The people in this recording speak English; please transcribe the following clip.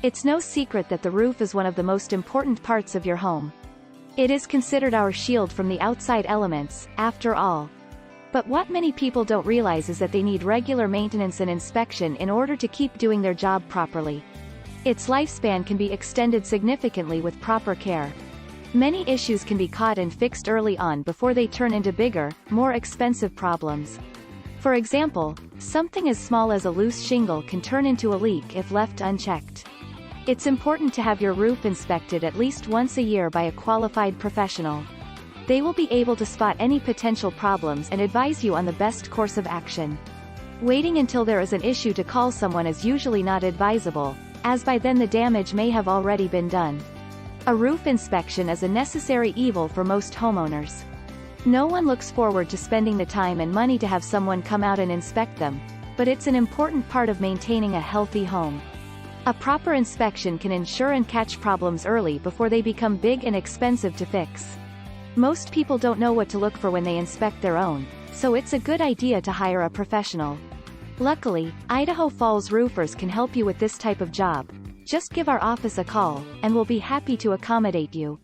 It's no secret that the roof is one of the most important parts of your home. It is considered our shield from the outside elements, after all. But what many people don't realize is that they need regular maintenance and inspection in order to keep doing their job properly. Its lifespan can be extended significantly with proper care. Many issues can be caught and fixed early on before they turn into bigger, more expensive problems. For example, something as small as a loose shingle can turn into a leak if left unchecked. It's important to have your roof inspected at least once a year by a qualified professional. They will be able to spot any potential problems and advise you on the best course of action. Waiting until there is an issue to call someone is usually not advisable, as by then the damage may have already been done. A roof inspection is a necessary evil for most homeowners. No one looks forward to spending the time and money to have someone come out and inspect them, but it's an important part of maintaining a healthy home. A proper inspection can ensure and catch problems early before they become big and expensive to fix. Most people don't know what to look for when they inspect their own, so it's a good idea to hire a professional. Luckily, Idaho Falls roofers can help you with this type of job. Just give our office a call, and we'll be happy to accommodate you.